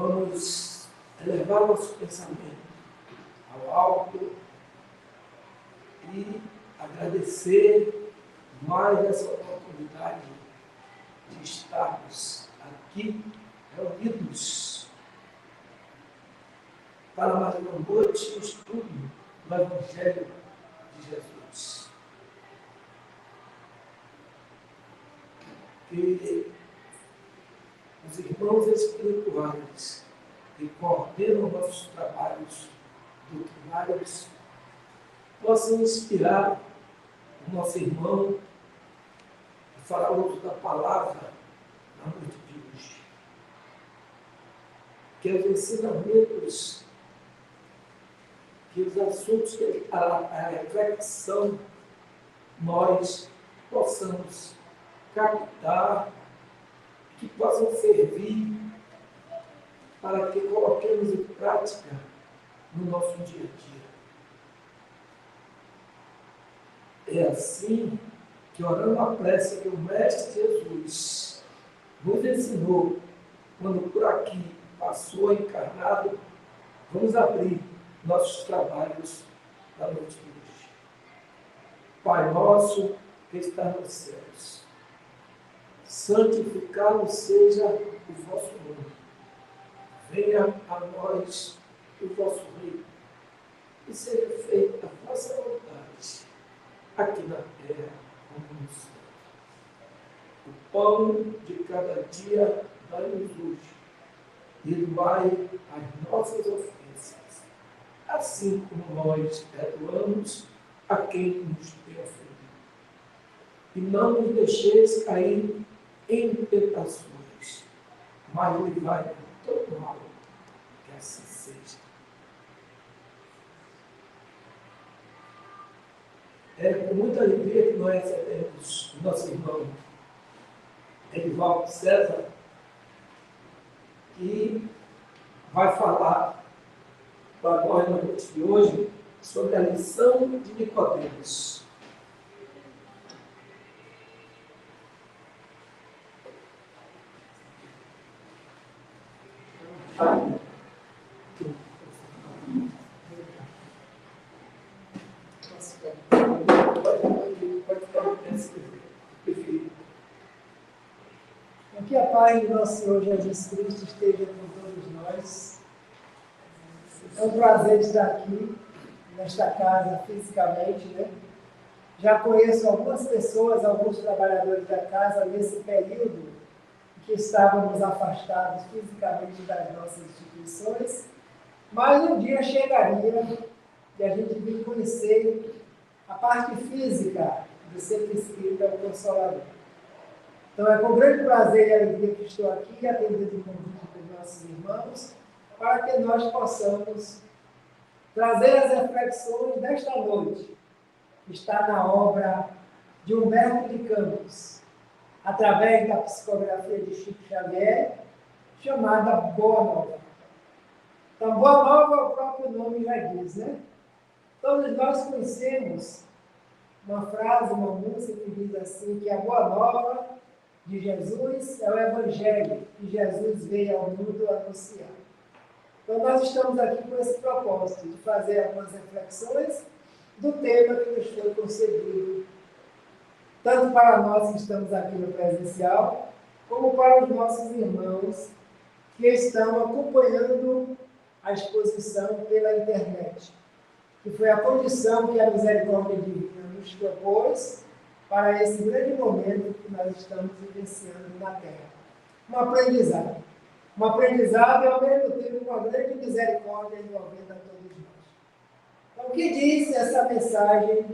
Vamos elevar nosso pensamento ao alto e agradecer mais essa oportunidade de estarmos aqui reunidos para mais uma noite de estudo do Evangelho de Jesus. Que os irmãos espirituais que coordenam nossos trabalhos doutrinários possam inspirar o nosso irmão que fará uso da palavra na noite de hoje. Que os ensinamentos, que os assuntos, a reflexão, nós possamos captar, que possam servir para que coloquemos em prática no nosso dia a dia. É assim que, orando a prece que o Mestre Jesus nos ensinou, quando por aqui passou encarnado, vamos abrir nossos trabalhos da noite de hoje. Pai nosso que está nos céus, santificado seja o vosso nome. Venha a nós o vosso reino e seja feita a vossa vontade, aqui na terra como no céu. O pão de cada dia dai-nos hoje, e perdoai as nossas ofensas, assim como nós perdoamos a quem nos tem ofendido. E não nos deixeis cair em tentações, mas livrai-nos de todo mal, que assim seja. É com muita alegria que nós recebemos o nosso irmão Edivaldo César, que vai falar para nós na noite de hoje sobre a lição de Nicodemos. Que a paz do nosso Senhor Jesus Cristo esteja com todos nós. É um prazer estar aqui, nesta casa, fisicamente, né? Já conheço algumas pessoas, alguns trabalhadores da casa, nesse período em que estávamos afastados fisicamente das nossas instituições, mas um dia chegaria e a gente vir conhecer a parte física do Centro Espírita O Consolador. Então, é com grande prazer e alegria que estou aqui, atendendo o convite dos nossos irmãos, para que nós possamos trazer as reflexões desta noite, que está na obra de Humberto de Campos, através da psicografia de Chico Xavier, chamada Boa Nova. Então, Boa Nova, o próprio nome já diz, né? Todos nós conhecemos uma frase, uma música que diz assim, que a Boa Nova de Jesus é o Evangelho que Jesus veio ao mundo anunciar. Então, nós estamos aqui com esse propósito de fazer algumas reflexões do tema que nos foi concedido, tanto para nós que estamos aqui no presencial, como para os nossos irmãos que estão acompanhando a exposição pela internet, que foi a condição que a misericórdia divina nos propôs para esse grande momento que nós estamos vivenciando na Terra. Um aprendizado. Um aprendizado e, ao mesmo tempo, uma grande misericórdia envolvendo a todos nós. Então, o que diz essa mensagem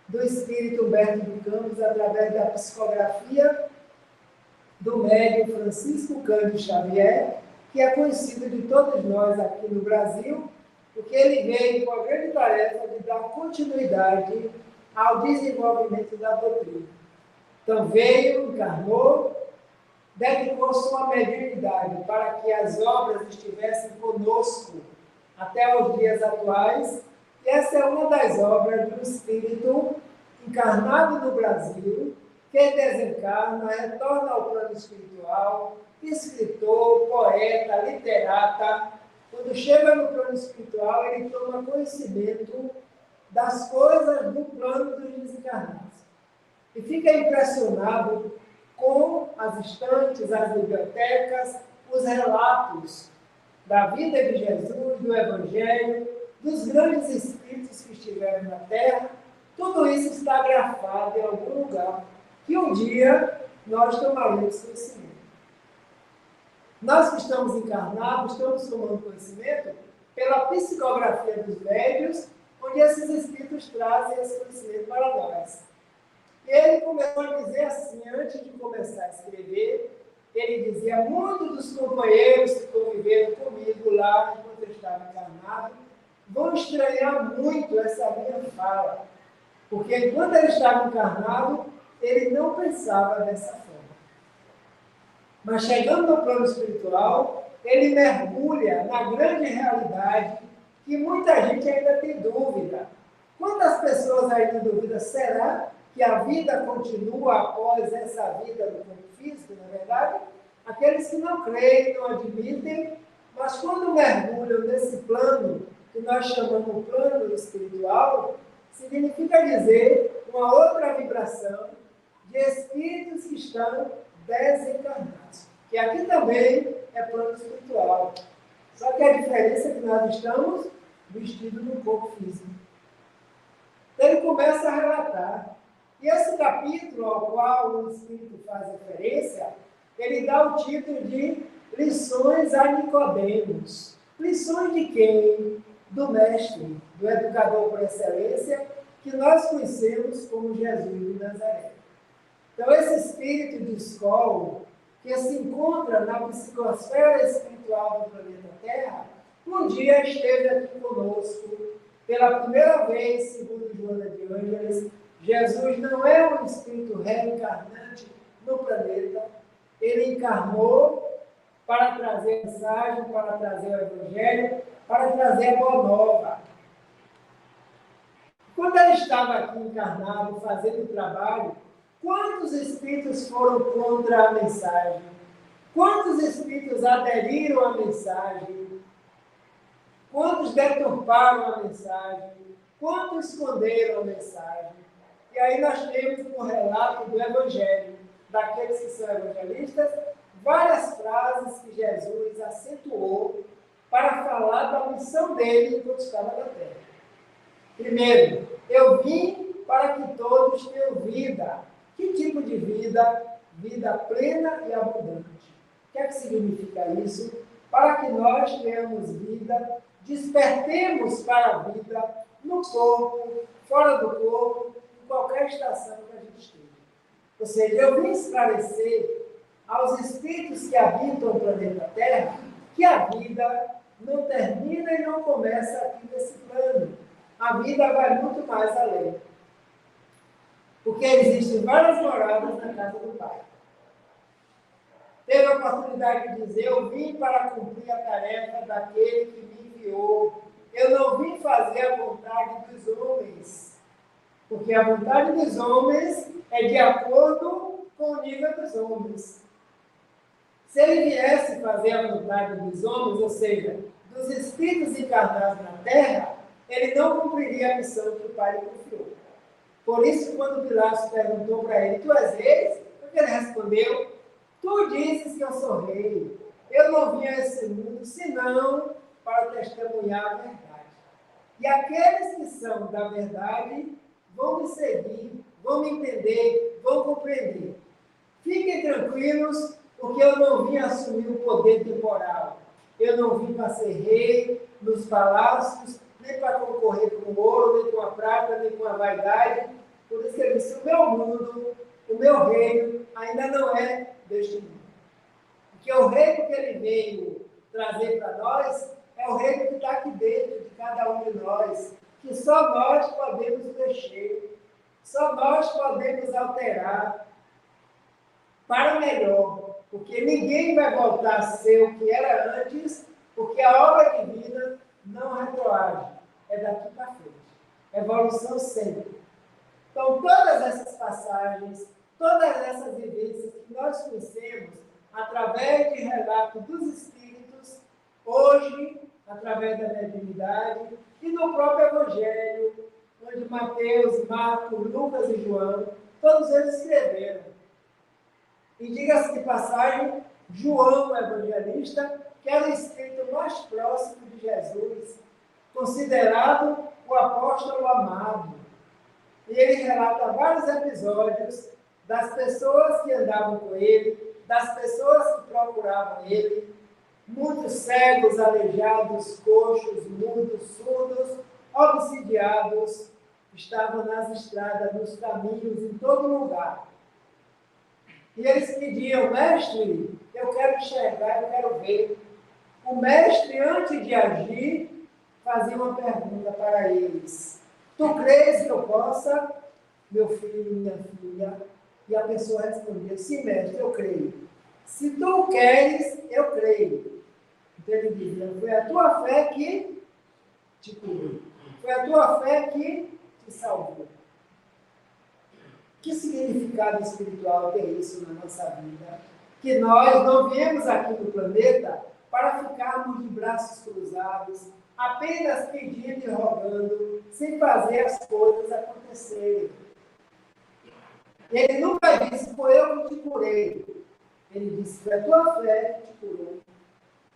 do Espírito Humberto de Campos através da psicografia do médium Francisco Cândido Xavier, que é conhecido de todos nós aqui no Brasil, porque ele veio com a grande tarefa de dar continuidade ao desenvolvimento da doutrina. Então veio, encarnou, dedicou sua mediunidade para que as obras estivessem conosco até os dias atuais, e essa é uma das obras do Espírito encarnado no Brasil, que desencarna, retorna ao plano espiritual, escritor, poeta, literata. Quando chega no plano espiritual, ele toma conhecimento das coisas do plano dos desencarnados. E fica impressionado com as estantes, as bibliotecas, os relatos da vida de Jesus, do Evangelho, dos grandes espíritos que estiveram na Terra. Tudo isso está grafado em algum lugar que um dia nós tomaremos conhecimento. Nós que estamos encarnados, estamos tomando conhecimento pela psicografia dos médiuns, onde esses espíritos trazem esse conhecimento para nós. E ele começou a dizer assim, antes de começar a escrever, ele dizia: muitos dos companheiros que conviveram comigo lá, enquanto eu estava encarnado, vão estranhar muito essa minha fala, porque enquanto ele estava encarnado, ele não pensava dessa forma. Mas chegando no plano espiritual, ele mergulha na grande realidade que muita gente ainda tem dúvida. Quantas pessoas ainda duvidam? Será que a vida continua após essa vida do corpo físico, na verdade? Aqueles que não creem, não admitem, mas quando mergulham nesse plano, que nós chamamos de plano espiritual, significa dizer uma outra vibração de espíritos que estão desencarnados. Que aqui também é plano espiritual. Só que a diferença é que nós estamos vestidos no corpo físico. Então ele começa a relatar. E esse capítulo ao qual o Espírito faz referência, ele dá o título de Lições a Nicodemos. Lições de quem? Do Mestre, do educador por excelência, que nós conhecemos como Jesus de Nazaré. Então, esse espírito de escola, que se encontra na psicosfera espiritual do planeta Terra, um dia esteve aqui conosco. Pela primeira vez, segundo Joana de Ângeles, Jesus não é um espírito reencarnante no planeta. Ele encarnou para trazer a mensagem, para trazer o Evangelho, para trazer a boa nova. Quando ele estava aqui encarnado, fazendo o trabalho, quantos espíritos foram contra a mensagem? Quantos espíritos aderiram à mensagem? Quantos deturparam a mensagem? Quantos esconderam a mensagem? E aí nós temos no relato do Evangelho, daqueles que são evangelistas, várias frases que Jesus acentuou para falar da missão dele enquanto estava na Terra. Primeiro, eu vim para que todos tenham vida. Que tipo de vida? Vida plena e abundante. O que é que significa isso? Para que nós tenhamos vida, despertemos para a vida no corpo, fora do corpo, em qualquer estação que a gente esteja. Ou seja, eu vim esclarecer aos espíritos que habitam o planeta Terra que a vida não termina e não começa aqui nesse plano. A vida vai muito mais além. Porque existem várias moradas na casa do Pai. Teve a oportunidade de dizer: eu vim para cumprir a tarefa daquele que me enviou. Eu não vim fazer a vontade dos homens. Porque a vontade dos homens é de acordo com o nível dos homens. Se ele viesse fazer a vontade dos homens, ou seja, dos espíritos encarnados na Terra, ele não cumpriria a missão que o Pai lhe confiou. Por isso, quando Pilatos perguntou para ele: tu és rei? Ele respondeu: tu dizes que eu sou rei. Eu não vim a esse mundo senão para testemunhar a verdade. E aqueles que são da verdade vão me seguir, vão me entender, vão compreender. Fiquem tranquilos, porque eu não vim assumir o poder temporal. Eu não vim para ser rei nos palácios, nem para concorrer com o ouro, nem com a prata, nem com a vaidade. Por isso que ele disse: o meu mundo, o meu reino, ainda não é deste mundo. Porque o reino que ele veio trazer para nós é o reino que está aqui dentro de cada um de nós, que só nós podemos mexer, só nós podemos alterar para melhor. Porque ninguém vai voltar a ser o que era antes, porque a obra divina não retroage, é daqui para frente. Evolução sempre. Então, todas essas passagens todas essas vivências que nós conhecemos através de relatos dos Espíritos, hoje, através da mediunidade e do próprio Evangelho, onde Mateus, Marcos, Lucas e João, todos eles escreveram. E diga-se de passagem, João, o evangelista, que era o espírito mais próximo de Jesus, considerado o apóstolo amado. E ele relata vários episódios das pessoas que andavam com ele, das pessoas que procuravam ele, muitos cegos, aleijados, coxos, mudos, surdos, obsidiados, estavam nas estradas, nos caminhos, em todo lugar. E eles pediam, mestre, eu quero enxergar, eu quero ver. O mestre, antes de agir, fazia uma pergunta para eles. Tu crês que eu possa, meu filho, minha filha? E a pessoa respondia, sim, mestre, eu creio. Se tu queres, eu creio. Então ele dizia, foi a tua fé que te curou. Foi a tua fé que te salvou. Que significado espiritual tem isso na nossa vida? Que nós não viemos aqui no planeta para ficarmos de braços cruzados, apenas pedindo e rogando, sem fazer as coisas acontecerem. Ele nunca disse, foi eu que te curei. Ele disse, foi a tua fé que te curou.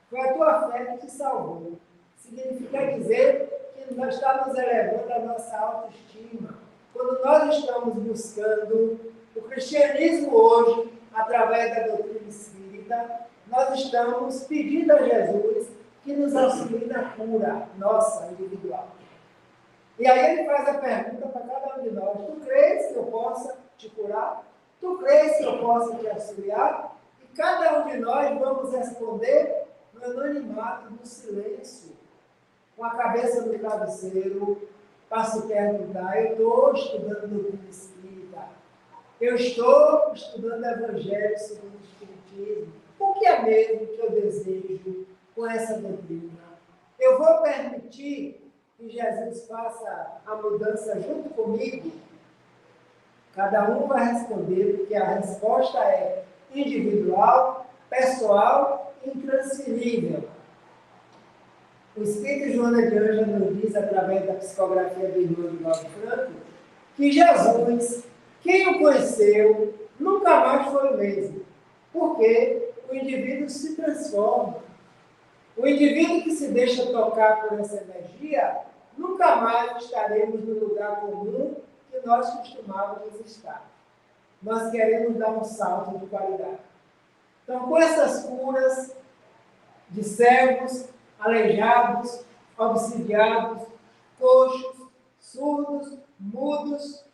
Foi a tua fé que te salvou. Significa dizer que nós estamos elevando a nossa autoestima. Quando nós estamos buscando o cristianismo hoje, através da doutrina espírita, nós estamos pedindo a Jesus que nos auxilie na cura nossa, individual. E aí ele faz a pergunta para cada um de nós, tu crês que eu possa te curar? Tu crês que eu possa te auxiliar? E cada um de nós vamos responder no anonimato, no silêncio, com a cabeça no travesseiro, para se perguntar, eu estou estudando doutrina espírita, eu estou estudando evangelho segundo o espiritismo, o que é mesmo que eu desejo com essa doutrina? Eu vou permitir que Jesus faça a mudança junto comigo? Cada um vai responder, porque a resposta é individual, pessoal e intransferível. O Espírito Joana de Ângela nos diz, através da psicografia do irmão de Valdo Franco, que Jesus, quem o conheceu, nunca mais foi o mesmo. Porque o indivíduo se transforma. O indivíduo que se deixa tocar por essa energia, nunca mais estaremos no lugar comum que nós costumávamos estar. Nós queremos dar um salto de qualidade. Então, com essas curas de cegos, aleijados, obsidiados, coxos, surdos, mudos,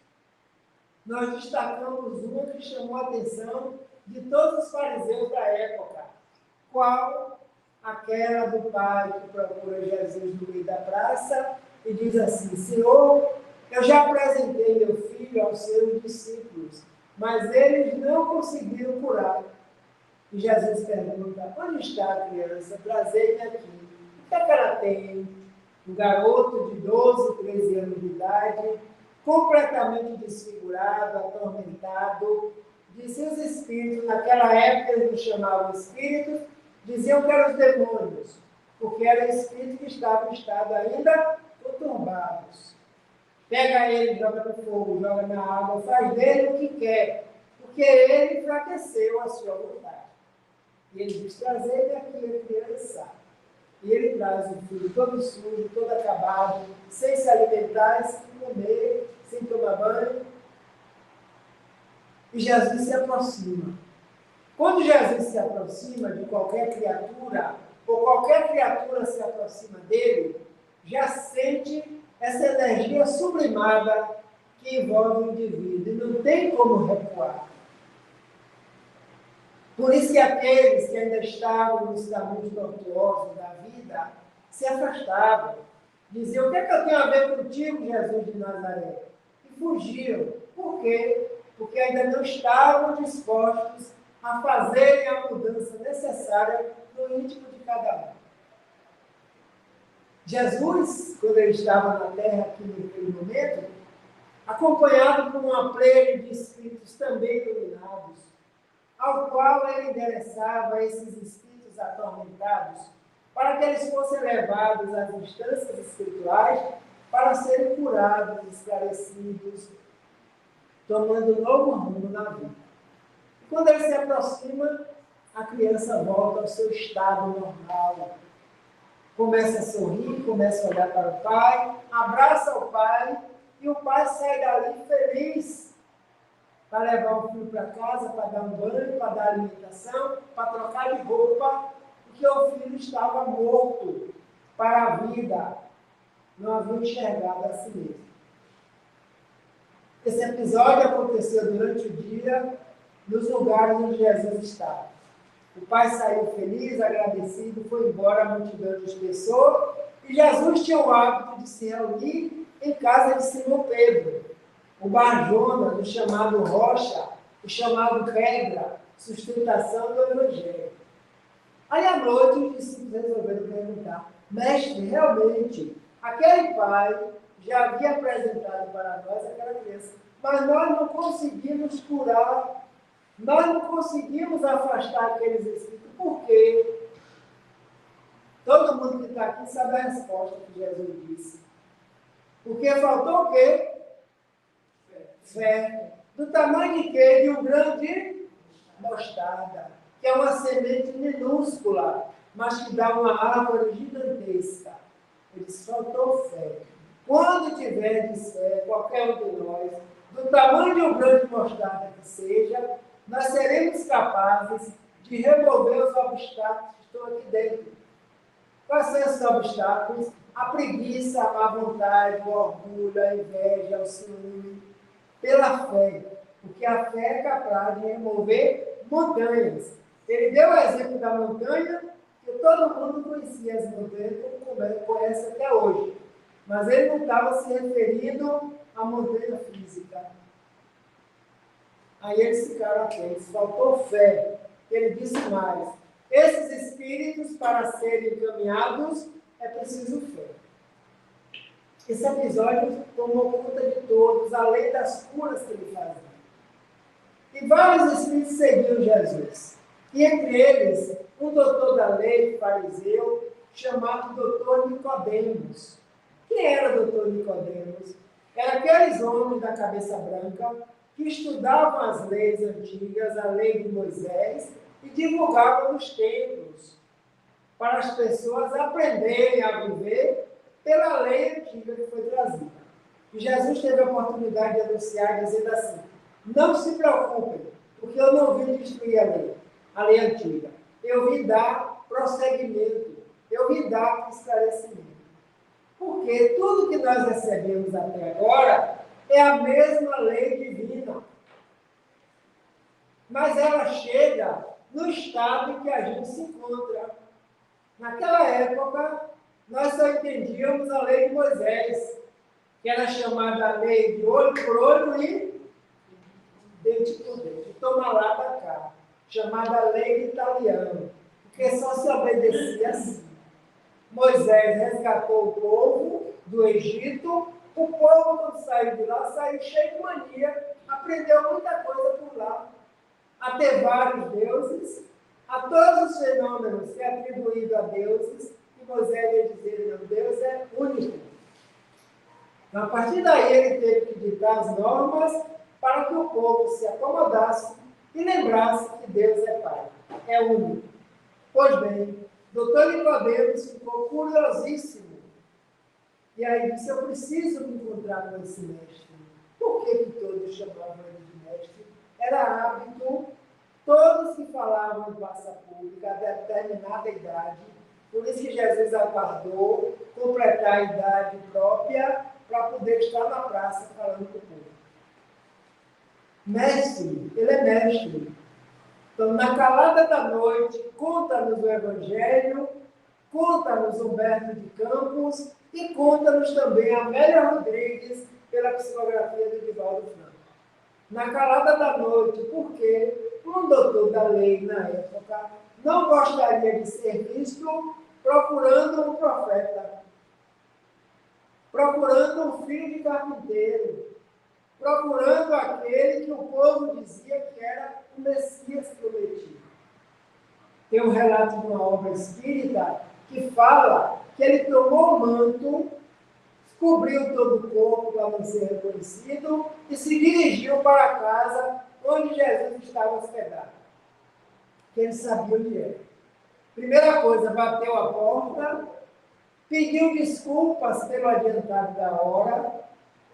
nós destacamos uma que chamou a atenção de todos os fariseus da época. Qual? Aquela do pai que procura Jesus no meio da praça e diz assim, Senhor, eu já apresentei meu filho aos seus discípulos, mas eles não conseguiram curar. E Jesus pergunta, onde está a criança? Trazei-me aqui. O que é que ela tem? Um garoto de 12, 13 anos de idade, completamente desfigurado, atormentado. Diziam os espíritos, naquela época eles não chamavam espíritos, diziam que eram os demônios, porque eram espíritos que estavam em estado ainda conturbados. Pega ele, joga no fogo, joga na água, faz dele o que quer, porque ele enfraqueceu a sua vontade. E ele diz, trazer-lhe aqui a criança. E ele traz o filho todo sujo, todo acabado, sem se alimentar, sem comer, sem tomar banho. E Jesus se aproxima. Quando Jesus se aproxima de qualquer criatura, ou qualquer criatura se aproxima dele, já sente essa energia sublimada que envolve o indivíduo. E não tem como recuar. Por isso que aqueles que ainda estavam nos caminhos tortuosos da vida se afastavam. Diziam, o que é que eu tenho a ver contigo, Jesus de Nazaré? E fugiam. Por quê? Porque ainda não estavam dispostos a fazerem a mudança necessária no íntimo de cada um. Jesus, quando ele estava na terra aqui naquele momento, acompanhado por uma plena de espíritos também iluminados, ao qual ele endereçava esses espíritos atormentados, para que eles fossem levados às instâncias espirituais para serem curados, esclarecidos, tomando um novo rumo na vida. Quando ele se aproxima, a criança volta ao seu estado normal. Começa a sorrir, começa a olhar para o pai, abraça o pai, e o pai sai dali feliz para levar o filho para casa, para dar um banho, para dar alimentação, para trocar de roupa, porque o filho estava morto para a vida, não havia enxergado a si mesmo. Esse episódio aconteceu durante o dia, nos lugares onde Jesus estava. O pai saiu feliz, agradecido, foi embora, a multidão dispersou, e Jesus tinha o hábito de se reunir em casa de Simão Pedro, o Barjona, do chamado Rocha, o chamado Pedra, sustentação do Evangelho. Aí à noite os discípulos resolveram perguntar: mestre, realmente, aquele pai já havia apresentado para nós aquela criança, mas nós não conseguimos curar, nós não conseguimos afastar aqueles espíritos. Por quê? Todo mundo que está aqui sabe a resposta que Jesus disse. Porque faltou o quê? Fé. Do tamanho de quê? De um grão de mostarda, que é uma semente minúscula, mas que dá uma árvore gigantesca. Ele disse: faltou fé. Quando tiverdes fé, qualquer um de nós, do tamanho de um grão de mostarda que seja, nós seremos capazes de remover os obstáculos que estão aqui dentro. Quais são esses obstáculos? A preguiça, a má vontade, o orgulho, a inveja, o ciúme, pela fé. Porque a fé é capaz de remover montanhas. Ele deu o exemplo da montanha, que todo mundo conhecia as montanhas, como conhece até hoje. Mas ele não estava se referindo à montanha física. Aí eles ficaram atentos, faltou fé. Ele disse mais: esses espíritos, para serem encaminhados, é preciso fé. Esse episódio tomou conta de todos, além das curas que ele fazia. E vários espíritos seguiam Jesus. E entre eles, um doutor da lei, fariseu, chamado doutor Nicodemos. Quem era o doutor Nicodemos? Era aqueles homens da cabeça branca que estudavam as leis antigas, a lei de Moisés, e divulgavam nos templos, para as pessoas aprenderem a viver pela lei antiga que foi trazida. E Jesus teve a oportunidade de anunciar, dizendo assim: não se preocupem, porque eu não vim destruir a lei antiga. Eu vim dar prosseguimento, eu vim dar esclarecimento. Porque tudo que nós recebemos até agora é a mesma lei divina. Mas ela chega no estado em que a gente se encontra. Naquela época, nós só entendíamos a lei de Moisés, que era chamada lei de olho por olho e dente por dente, toma lá da cá, chamada lei de italiano, porque só se obedecia assim. Moisés resgatou o povo do Egito, o povo, quando saiu de lá, saiu cheio de mania, aprendeu muita coisa por lá, a ter vários deuses, a todos os fenômenos que é atribuído a deuses, e Moisés ia dizer: não, Deus é único. A partir daí ele teve que ditar as normas para que o povo se acomodasse e lembrasse que Deus é Pai, é único. Pois bem, doutor Nicodemos ficou curiosíssimo. E aí disse: eu preciso me encontrar com esse mestre. Por que todos chamavam ele de mestre? Era hábito, todos que falavam em praça pública a determinada idade, por isso que Jesus aguardou completar a idade própria para poder estar na praça falando com o povo. Mestre, ele é mestre. Então, na calada da noite, conta-nos o Evangelho, conta-nos Humberto de Campos e conta-nos também Amélia Rodrigues pela psicografia de Divaldo Franco. Na calada da noite, porque um doutor da lei na época não gostaria de ser visto procurando um profeta, procurando um filho de carpinteiro, procurando aquele que o povo dizia que era o Messias prometido. Tem um relato de uma obra espírita que fala que ele tomou o manto, cobriu todo o corpo para não ser reconhecido e se dirigiu para a casa onde Jesus estava hospedado. Que ele sabia onde era. Primeira coisa, bateu a porta, pediu desculpas pelo adiantado da hora.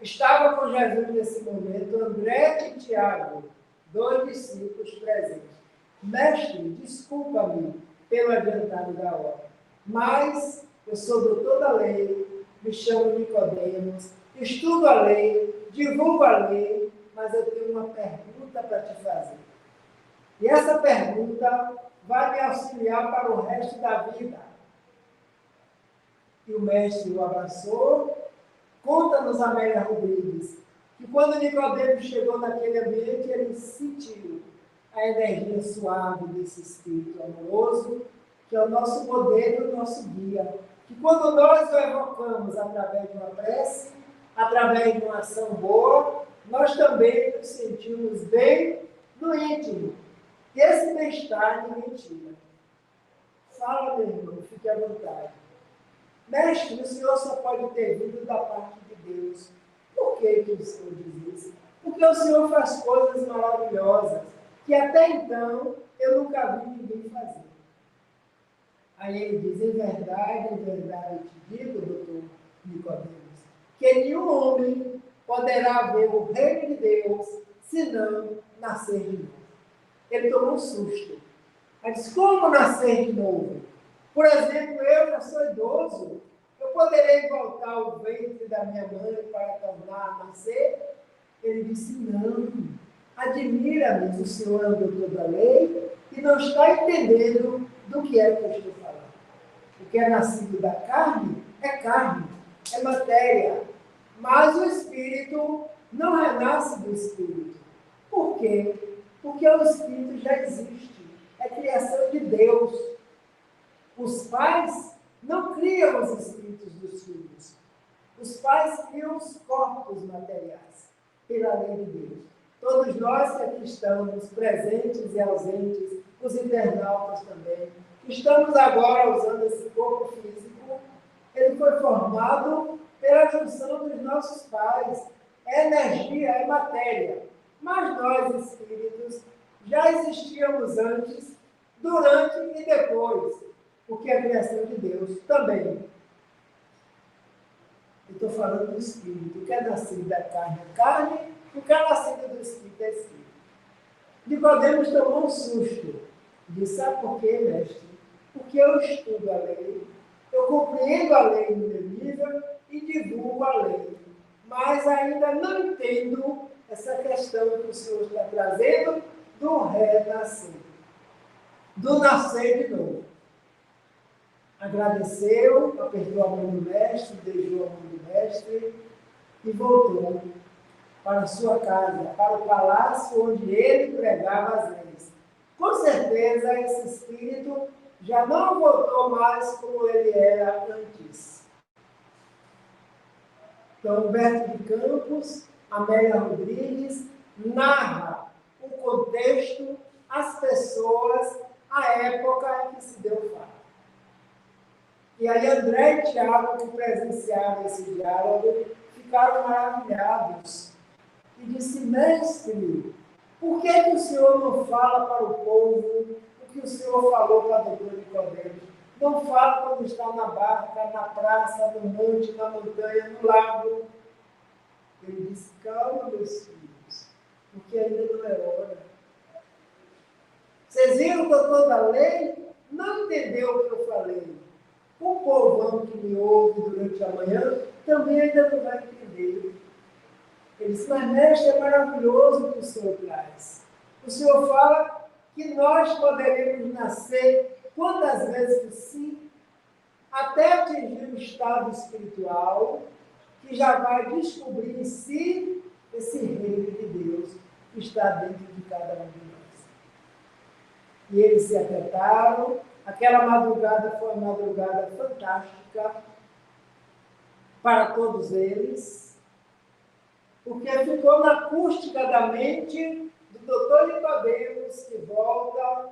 Estava com Jesus nesse momento André e Tiago, 2 discípulos presentes. Mestre, desculpa-me pelo adiantado da hora, mas eu sou doutor da lei, me chamo Nicodemos, estudo a lei, divulgo a lei, mas eu tenho uma pergunta para te fazer. E essa pergunta vai me auxiliar para o resto da vida. E o mestre o abraçou. Conta-nos, Amélia Rodrigues, que quando Nicodemos chegou naquele ambiente, ele sentiu a energia suave desse Espírito amoroso, que é o nosso modelo, o nosso guia. Que quando nós o evocamos através de uma prece, através de uma ação boa, nós também nos sentimos bem no íntimo. E esse bem-estar ninguém tira. Fala, meu irmão, fique à vontade. Mestre, o Senhor só pode ter vindo da parte de Deus. Por que o Senhor diz isso? Porque o Senhor faz coisas maravilhosas que até então eu nunca vi ninguém fazer. Aí ele diz, em verdade eu te digo, doutor Nicodemos, que nenhum homem poderá ver o reino de Deus se não nascer de novo. Ele tomou um susto. Ele disse, como nascer de novo? Por exemplo, eu já sou idoso, eu poderei voltar ao ventre da minha mãe para tornar a nascer? Ele disse, não. Admira-me, o senhor é o doutor da lei e não está entendendo do que é que eu estou falando. O que é nascido da carne, é matéria. Mas o espírito não renasce do espírito. Por quê? Porque o espírito já existe. É criação de Deus. Os pais não criam os espíritos dos filhos. Os pais criam os corpos materiais, pela lei de Deus. Todos nós que aqui estamos, presentes e ausentes, os internautas também, que estamos agora usando esse corpo físico, ele foi formado pela junção dos nossos pais. É energia, é matéria. Mas nós, espíritos, já existíamos antes, durante e depois. Porque é a criação de Deus também. Eu estou falando do Espírito. O que é nascido da carne é carne, o que é nascido do Espírito é Espírito. Nicodemos tomou um susto. Disse, sabe por quê, mestre? Porque eu estudo a lei, eu compreendo a lei no meu nível e divulgo a lei. Mas ainda não entendo essa questão que o Senhor está trazendo do renascer. Do nascer de novo. Agradeceu, apertou a mão do mestre, beijou a mão do mestre e voltou para a sua casa, para o palácio onde ele pregava as leis. Com certeza, esse espírito já não voltou mais como ele era antes. Então, Humberto de Campos, Amélia Rodrigues, narra o contexto, as pessoas, a época em que se deu fato. E aí André e Tiago, que presenciaram esse diálogo, ficaram maravilhados. E disse, mestre, por que o senhor não fala para o povo o que o senhor falou para o doutor Nicodemos? Não fala quando está na barca, na praça, no monte, na montanha, no lago. Ele disse, calma, meus filhos, porque ainda não é hora. Vocês viram o doutor da lei? Não entendeu o que eu falei. O povão que me ouve durante a manhã também ainda não vai entender. Ele disse, mas mestre, é maravilhoso o que o Senhor traz. O Senhor fala que nós poderemos nascer quantas vezes que sim, até atingir um estado espiritual que já vai descobrir em si esse reino de Deus que está dentro de cada um de nós. E eles se aquietaram. Aquela madrugada foi uma madrugada fantástica para todos eles. porque ficou na acústica da mente do doutor Nicodemos, que volta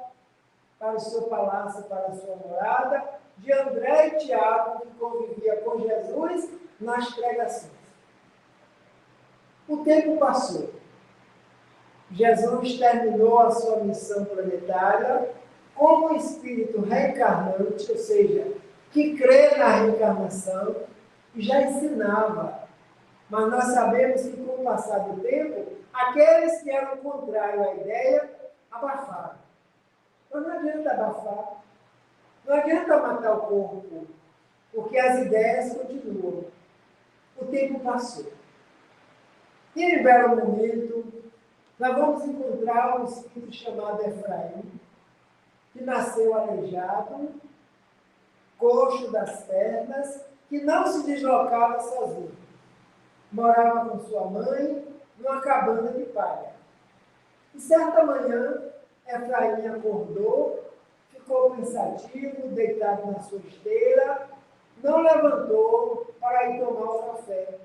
para o seu palácio, para a sua morada, de André e Tiago, que convivia com Jesus nas pregações. O tempo passou. Jesus terminou a sua missão planetária como espírito reencarnante, ou seja, que crê na reencarnação, e já ensinava. Mas nós sabemos que, com o passar do tempo, aqueles que eram contrários à ideia, abafaram. Mas não adianta abafar. Não adianta matar o corpo, porque as ideias continuam. O tempo passou. E em belo momento, nós vamos encontrar um espírito chamado Efraim, que nasceu aleijado, coxo das pernas, que não se deslocava sozinho. Morava com sua mãe numa cabana de palha. E certa manhã, Efraim acordou, ficou pensativo, deitado na sua esteira, não levantou para ir tomar o café.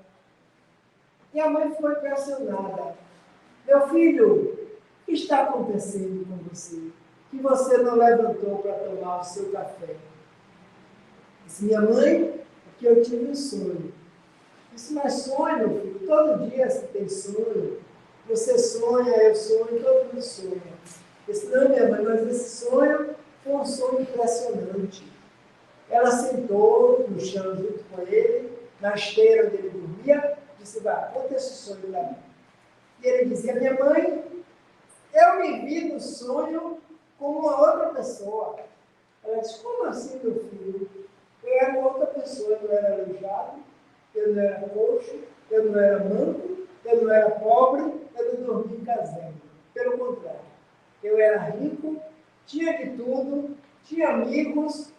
E a mãe foi impressionada. Meu filho, o que está acontecendo com você? Que você não levantou para tomar o seu café? Disse, minha mãe, porque eu tive um sonho. Disse, mas sonho, meu filho, todo dia você tem sonho. Você sonha, eu sonho, todo mundo sonha. Disse, não, minha mãe, mas esse sonho foi um sonho impressionante. Ela sentou no chão junto com ele, na esteira onde ele dormia, disse, vai, conta esse sonho para mim. E ele dizia, minha mãe, eu me vi no sonho como uma outra pessoa. Ela disse, como assim, meu filho? Eu era uma outra pessoa, eu não era aleijado, eu não era coxo, eu não era manco, eu não era pobre, eu não dormia em caserna. Pelo contrário, eu era rico, tinha de tudo, tinha amigos,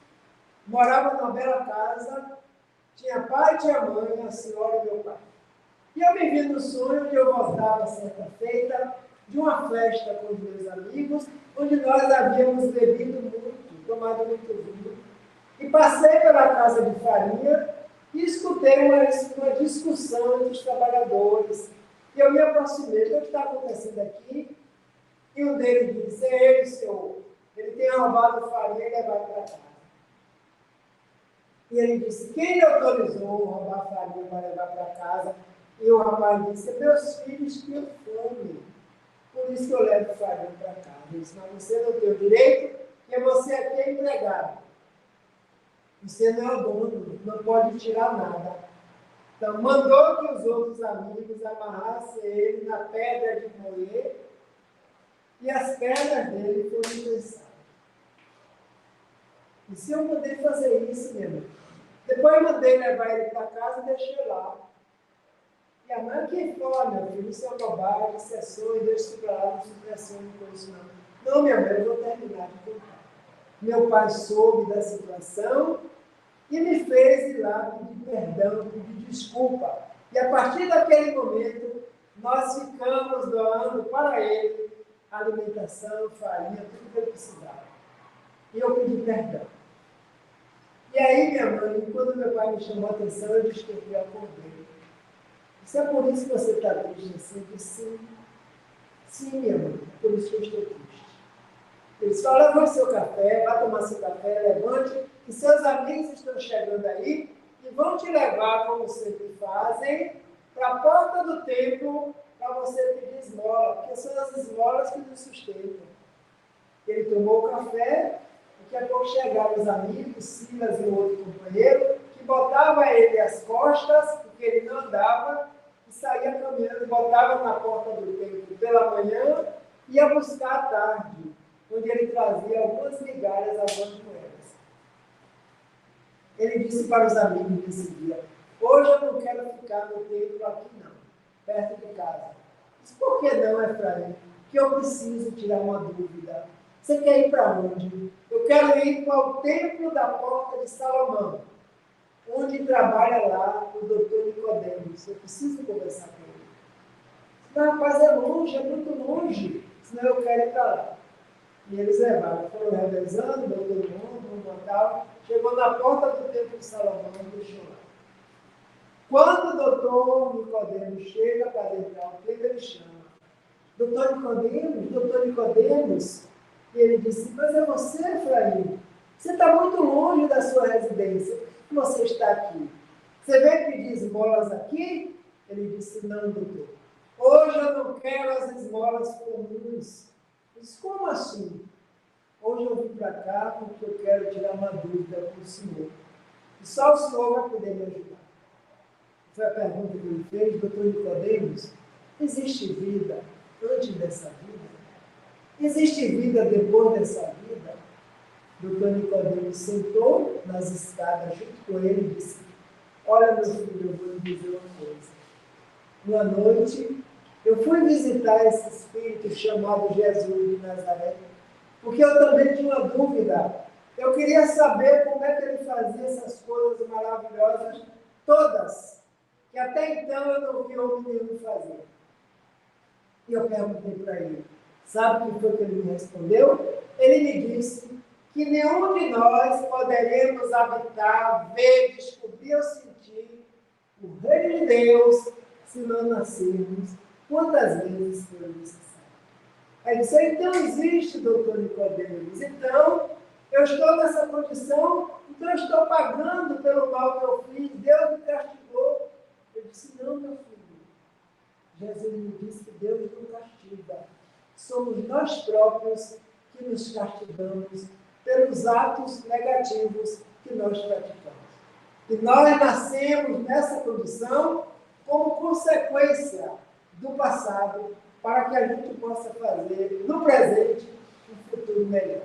morava numa bela casa, tinha pai, tinha mãe, a senhora e meu pai. E eu me vi no sonho onde eu voltava certa feita de uma festa com os meus amigos, onde nós havíamos bebido muito, tomado muito vinho. E passei pela casa de farinha e escutei uma discussão entre os trabalhadores. E eu me aproximei, o que está acontecendo aqui? E um deles disse, é ele, senhor, ele tem roubado farinha e levado para casa. E ele disse, quem lhe autorizou a roubar farinha para levar para casa? E o rapaz disse, meus filhos tinham fome, por isso que eu levo farinha para casa. Ele disse, mas você não tem o direito, porque você aqui é empregado. Você não é o dono, não pode tirar nada. Então, mandou que os outros amigos amarrassem ele na pedra de moer e as pernas dele foram engessadas. E se eu poder fazer isso, meu irmão? Depois mandei levar ele para casa e deixei lá. E a mãe, quem fala, meu filho, isso é bobagem, isso é sonho, deixa isso para lá, não se impressione com isso não. Não, minha mãe, eu vou terminar de contar. Meu pai soube da situação e me fez ir lá pedir perdão, pedir desculpa. E a partir daquele momento, nós ficamos doando para ele alimentação, farinha, tudo que ele precisava. E eu pedi perdão. E aí, minha mãe, quando meu pai me chamou a atenção, eu desculpei a dele. Isso é por isso que você está triste assim? Eu disse, sim. Sim, minha mãe, é por isso que eu estou triste. Ele disse, olha, levante seu café, vá tomar seu café, levante, que seus amigos estão chegando aí e vão te levar, como sempre fazem, para a porta do templo para você pedir esmola, porque são as esmolas que nos sustentam. Ele tomou o café, daqui a pouco chegaram os amigos, Silas e o outro companheiro, que botava ele às costas, porque ele não andava, e saía caminhando, botava na porta do templo pela manhã, ia buscar à tarde, onde ele trazia algumas migalhas, algumas moedas. Ele disse para os amigos nesse dia, hoje eu não quero ficar no templo aqui não, perto de casa. Disse, por que não, Efraim? Que eu preciso tirar uma dúvida. Você quer ir para onde? Eu quero ir para o templo da porta de Salomão, onde trabalha lá o doutor Nicodemos. Eu preciso conversar com ele. Mas, rapaz, é longe, é muito longe. Senão eu quero ir para lá. E eles levaram, foram revezando, doutor mundo, tal. Chegou na porta do templo de Salomão e deixou lá. Quando o doutor Nicodemos chega para adentrar o templo, ele chama: doutor Nicodemos, e ele disse: mas é você, Efraim? Você está muito longe da sua residência. Por que você está aqui? Você vem pedir esmolas aqui? Ele disse: não, doutor. Hoje eu não quero as esmolas comuns. Eu disse: como assim? Hoje eu vim para cá porque eu quero tirar uma dúvida com o senhor. E só o senhor vai poder me ajudar. Foi a pergunta que ele fez, doutor Nicodemos: existe vida antes dessa vida? Existe vida depois dessa vida? Doutor Nicodemos sentou nas escadas junto com ele e disse: olha, meu filho, eu vou lhe dizer uma coisa. Uma noite, eu fui visitar esse espírito chamado Jesus de Nazaré, porque eu também tinha uma dúvida. Eu queria saber como é que ele fazia essas coisas maravilhosas, todas, que até então eu não vi homem nenhum fazer. E eu perguntei para ele: sabe o que foi que ele me respondeu? Ele me disse que nenhum de nós poderemos habitar, ver, descobrir ou sentir o reino de Deus se não nascermos quantas vezes for necessário. Aí ele disse: então existe, doutor Nicodemos. Então, eu estou nessa condição, então eu estou pagando pelo mal que eu fiz, Deus me castigou. Eu disse: não, meu filho. Jesus me disse que Deus não castiga. Somos nós próprios que nos castigamos pelos atos negativos que nós praticamos. E nós nascemos nessa condição como consequência do passado, para que a gente possa fazer, no presente, um futuro melhor.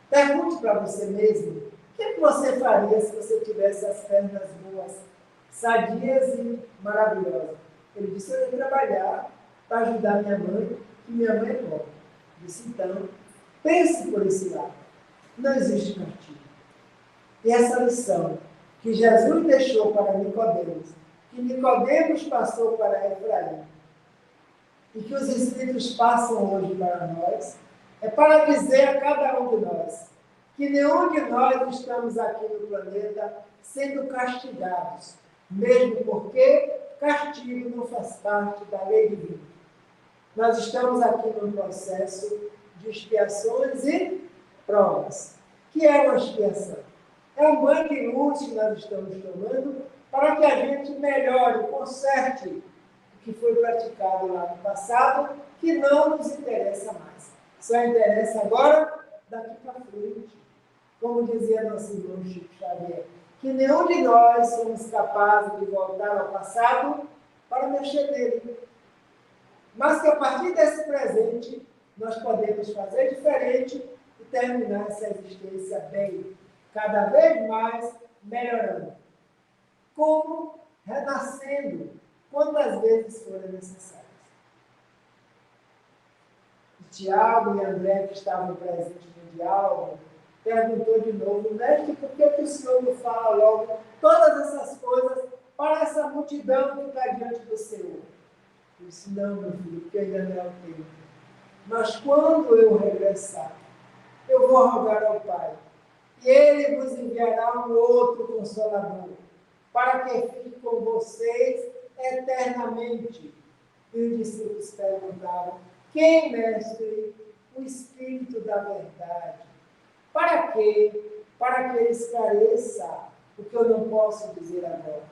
Pergunte para você mesmo: o que você faria se você tivesse as pernas boas, sadias e maravilhosas? Ele disse: eu ia trabalhar para ajudar minha mãe, que minha mãe é pobre. Disse: então, pense por esse lado. Não existe castigo. E essa lição que Jesus deixou para Nicodemos, que Nicodemos passou para Efraim, e que os Espíritos passam hoje para nós, é para dizer a cada um de nós que nenhum de nós estamos aqui no planeta sendo castigados, mesmo porque castigo não faz parte da lei divina. Nós estamos aqui num processo de expiações e provas. O que é uma expiação? É um banho de luz que nós estamos tomando para que a gente melhore, conserte o que foi praticado lá no passado, que não nos interessa mais. Só interessa agora, daqui para frente. Como dizia nosso irmão Chico Xavier, que nenhum de nós somos capazes de voltar ao passado para mexer nele. Mas que a partir desse presente, nós podemos fazer diferente e terminar essa existência bem, cada vez mais melhorando. Como? Renascendo, quantas vezes forem necessárias. Tiago e André, que estavam presentes no diálogo, perguntou de novo: mestre, por que o senhor não fala logo todas essas coisas para essa multidão que está diante do Senhor? Eu disse: não, meu filho, porque ainda não é o tempo. Mas quando eu regressar, eu vou rogar ao Pai, e Ele vos enviará um outro Consolador, para que fique com vocês eternamente. E os discípulos perguntaram: quem, mestre? O Espírito da verdade. Para quê? Para que ele esclareça o que eu não posso dizer agora.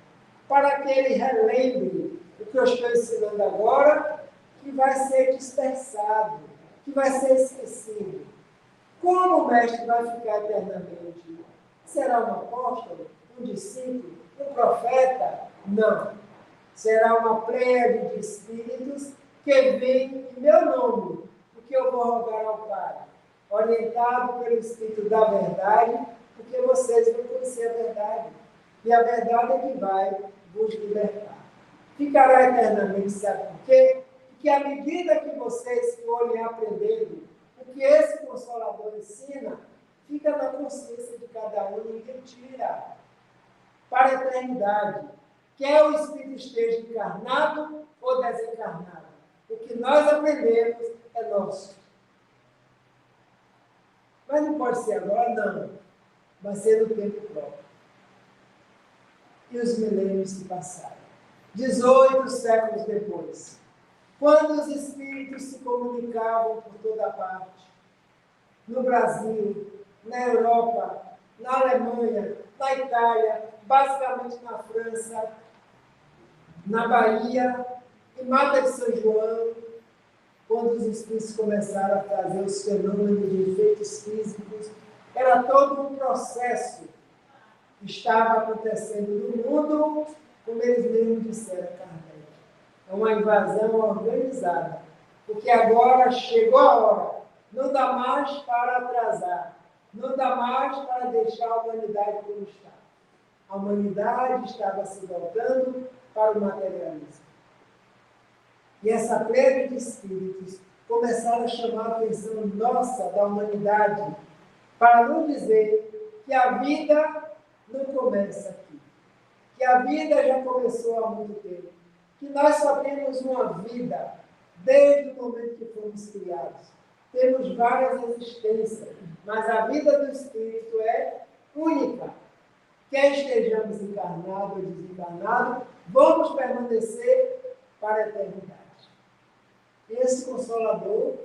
Para que ele relembre o que eu estou ensinando agora, que vai ser dispersado, que vai ser esquecido. Como o mestre vai ficar eternamente? Será um apóstolo? Um discípulo? Um profeta? Não. Será uma pleiade de espíritos que vem em meu nome, porque eu vou rogar ao Pai, orientado pelo Espírito da verdade, porque vocês vão conhecer a verdade. E a verdade é que vai vos libertar. Ficará eternamente, sabe por quê? Porque à medida que vocês forem aprendendo o que esse Consolador ensina, fica na consciência de cada um, ninguém tira para a eternidade. Quer o Espírito esteja encarnado ou desencarnado. O que nós aprendemos é nosso. Mas não pode ser agora, não. Vai ser no tempo próprio. e os milênios se passaram. 18 séculos depois, quando os espíritos se comunicavam por toda parte, no Brasil, na Europa, na Alemanha, na Itália, basicamente na França, na Bahia, em Mata de São João, quando os espíritos começaram a trazer os fenômenos de efeitos físicos, era todo um processo que estava acontecendo no mundo, como eles mesmos disseram, Kardec. É uma invasão organizada, porque agora chegou a hora, não dá mais para atrasar, não dá mais para deixar a humanidade como está. A humanidade estava se voltando para o materialismo. E essa plebe de espíritos começaram a chamar a atenção nossa, da humanidade, para não dizer que a vida não começa aqui, que a vida já começou há muito tempo, que nós só temos uma vida desde o momento que fomos criados. Temos várias existências, mas a vida do espírito é única. Quer estejamos encarnados ou desencarnados, vamos permanecer para a eternidade. Esse Consolador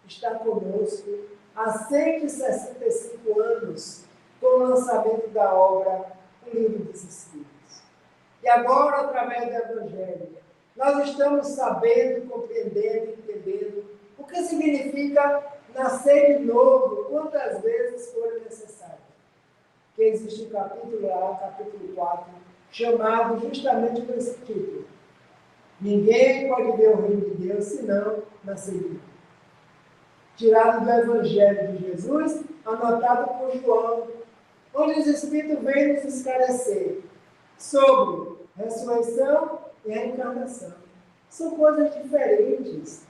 está conosco há 165 anos, com o lançamento da obra O Livro dos Espíritos. E agora, através do Evangelho, nós estamos sabendo, compreendendo, entendendo o que significa nascer de novo, quantas vezes for necessário. Que existe um capítulo lá, capítulo 4, chamado justamente por esse título. Ninguém pode ver o reino de Deus senão nascer de novo. Tirado do Evangelho de Jesus, anotado por João, onde os Espíritos vêm nos esclarecer sobre ressurreição e reencarnação. São coisas diferentes.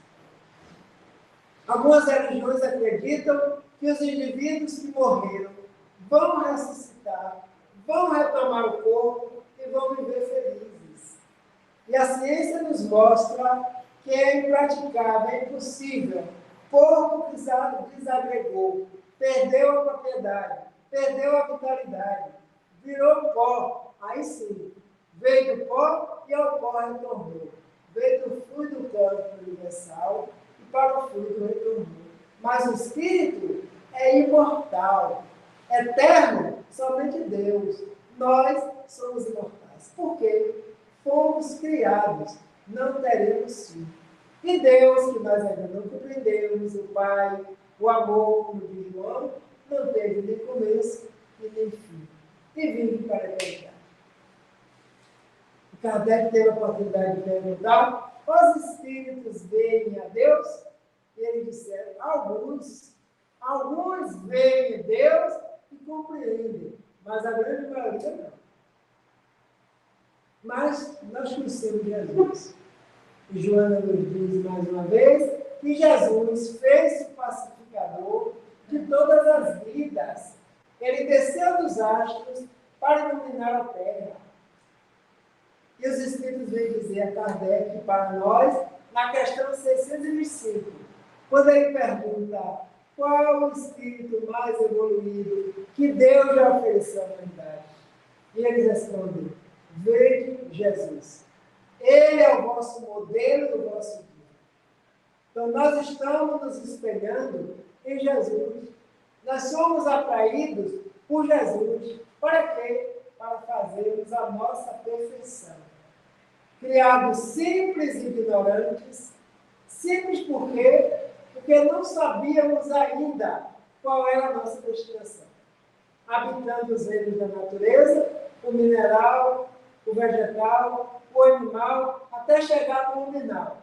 Algumas religiões acreditam que os indivíduos que morreram vão ressuscitar, vão retomar o corpo e vão viver felizes. E a ciência nos mostra que é impraticável, é impossível. O corpo desagregou, perdeu a propriedade, perdeu a vitalidade, virou pó. Aí sim, veio do pó e ao pó retornou. Veio do fluido cósmico universal e para o fluido retornou. Mas o espírito é imortal, eterno, somente Deus. Nós somos imortais. Por quê? Fomos criados, não teremos fim. E Deus, que nós ainda não compreendemos, o Pai, o amor, como diz João, não teve nem começo e nem fim. E vive para a eternidade. O Kardec teve a oportunidade de perguntar: os espíritos veem a Deus? E eles disseram: alguns veem Deus e compreendem, mas a grande maioria não. Mas nós conhecemos Jesus. E Joana nos diz mais uma vez que Jesus fez o pacificador de todas as vidas. Ele desceu dos astros para iluminar a terra. E os Espíritos vêm dizer a Kardec para nós, na questão 605, quando ele pergunta qual o Espírito mais evoluído que Deus já ofereceu à humanidade. E eles respondem: vede Jesus. Ele é o vosso modelo, o vosso guia. Então, nós estamos nos espelhando em Jesus. Nós somos atraídos por Jesus. Para quê? Para fazermos a nossa perfeição. Criados simples e ignorantes. Simples por quê? Porque não sabíamos ainda qual era a nossa destinação. Habitando os reinos da natureza, o mineral, o vegetal, o animal, até chegar no luminal.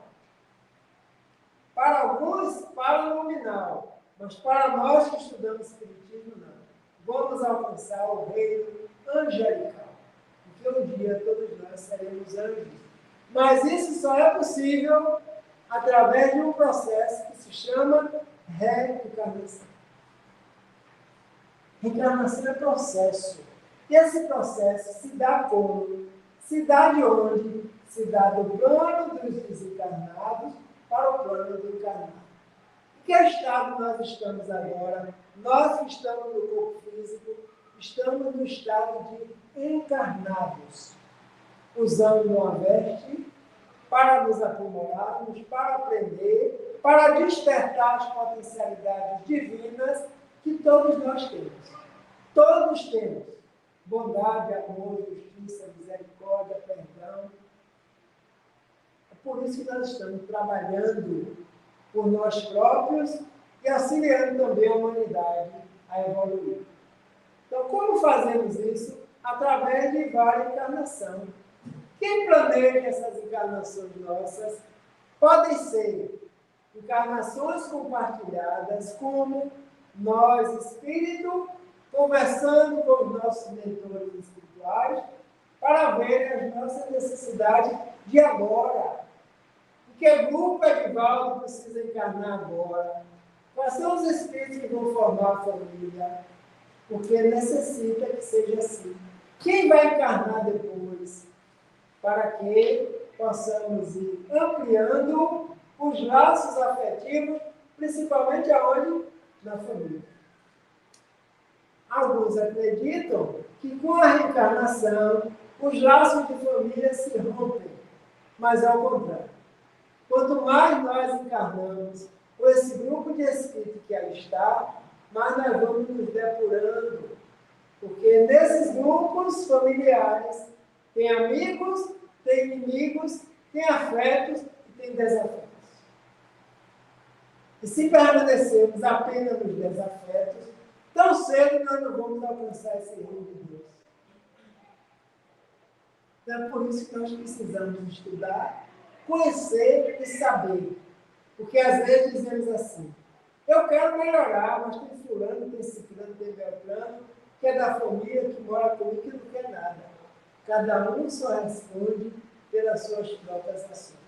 Para alguns, para o luminal, mas para nós que estudamos Espiritismo, não. Vamos alcançar o reino angelical, porque um dia todos nós seremos anjos. Mas isso só é possível através de um processo que se chama reencarnação. Reencarnação é processo. E esse processo se dá como? Se dá de onde? Se dá do plano dos desencarnados para o plano do encarnado. Em que estado nós estamos agora? Nós que estamos no corpo físico, estamos no estado de encarnados. usando uma veste para nos aprimorarmos, para aprender, para despertar as potencialidades divinas que todos nós temos. Todos temos bondade, amor, justiça, misericórdia, perdão. É por isso que nós estamos trabalhando por nós próprios e auxiliando também a humanidade a evoluir. Então, como fazemos isso? Através de várias encarnações. Quem planeja essas encarnações nossas podem ser encarnações compartilhadas, como nós, espírito, conversando com os nossos mentores espirituais, para ver as nossas necessidades de agora. Em que grupo Edivaldo precisa encarnar agora? Quais são os espíritos que vão formar a família? Porque necessita que seja assim. Quem vai encarnar depois? Para que possamos ir ampliando os laços afetivos, principalmente aonde? Na família. Alguns acreditam que com a reencarnação, os laços de família se rompem, mas ao contrário. Quanto mais nós encarnamos com esse grupo de espíritos que aí está, mais nós vamos nos depurando. Porque nesses grupos familiares tem amigos, tem inimigos, tem afetos e tem desafetos. E se permanecermos apenas nos desafetos, tão cedo nós não vamos alcançar esse reino de Deus. Então é por isso que nós precisamos estudar, conhecer e saber. Porque às vezes dizemos assim, eu quero melhorar, mas tem fulano, tem ciclano, tem beltrano, que é da família, que mora comigo, que não quer nada. Cada um só responde pelas suas próprias ações.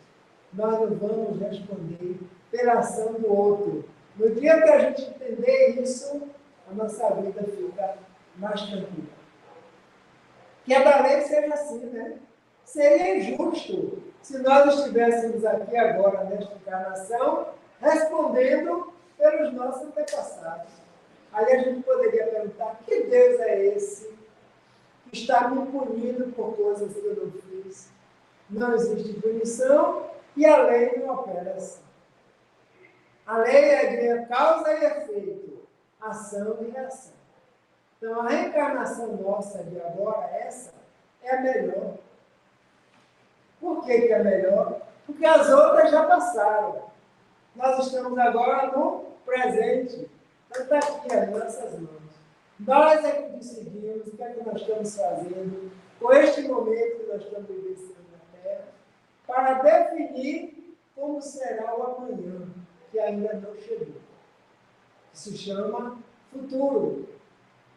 Nós não vamos responder pela ação do outro. No dia que a gente entender isso, a nossa vida fica mais tranquila. Que a da lei seja assim, né? Seria injusto se nós estivéssemos aqui agora, nesta encarnação, respondendo pelos nossos antepassados. Aí a gente poderia perguntar, que Deus é esse que está me punindo por coisas que eu não fiz? Não existe punição e a lei não opera assim. A lei é de causa e efeito, ação e reação. Então, a reencarnação nossa de agora, essa, é a melhor. Por que é melhor? Porque as outras já passaram. Nós estamos agora no presente. Então, está aqui as nossas mãos. Nós é que decidimos o que é que nós estamos fazendo com este momento que nós estamos vivenciando na Terra, para definir como será o amanhã, que ainda não chegou. Que se chama futuro.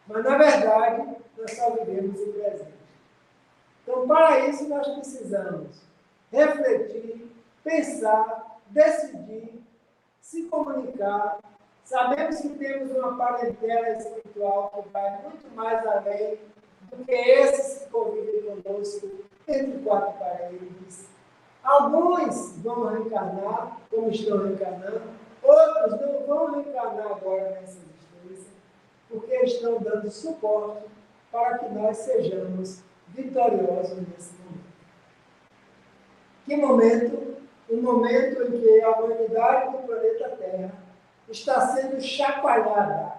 Mas, na verdade, nós só vivemos o presente. Então, para isso, nós precisamos refletir, pensar, decidir, se comunicar. Sabemos que temos uma parentela espiritual que vai muito mais além do que esses que convivem conosco entre quatro paredes. Alguns vão reencarnar, como estão reencarnando, outros não vão reencarnar agora nessa existência, porque estão dando suporte para que nós sejamos vitoriosos nesse momento. Que momento? Um momento em que a humanidade do planeta Terra está sendo chacoalhada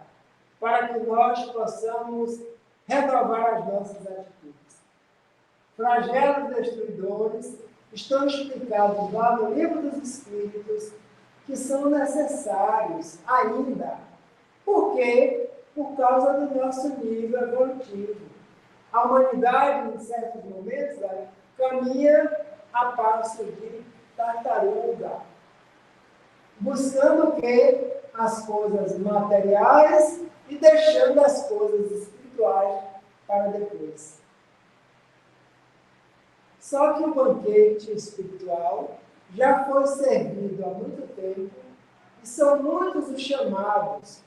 para que nós possamos renovar as nossas atitudes. Flagelos destruidores estão explicados lá no Livro dos Espíritos que são necessários ainda. Por quê? Por causa do nosso nível evolutivo. A humanidade, em certos momentos, caminha a passo de tartaruga, buscando o quê? As coisas materiais e deixando as coisas espirituais para depois. Só que o banquete espiritual já foi servido há muito tempo e são muitos os chamados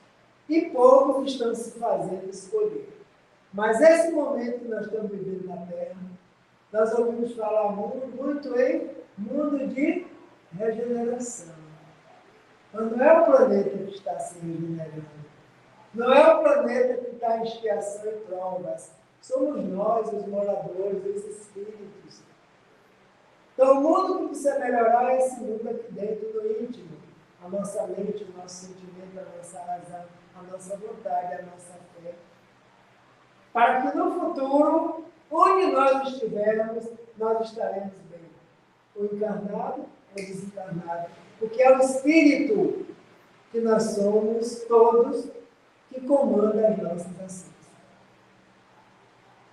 e poucos estão se fazendo escolher. Mas esse momento que nós estamos vivendo na Terra, nós ouvimos falar muito em mundo de regeneração. Mas não é o planeta que está se regenerando. Não é o planeta que está em expiação e provas. Somos nós, os moradores, os espíritos, Então, o mundo que precisa melhorar é esse mundo aqui dentro, do íntimo. A nossa mente, o nosso sentimento, a nossa razão, a nossa vontade, a nossa fé. Para que no futuro, onde nós estivermos, nós estaremos bem. Ou encarnado ou desencarnado. Porque é o Espírito que nós somos todos que comanda as nossas ações.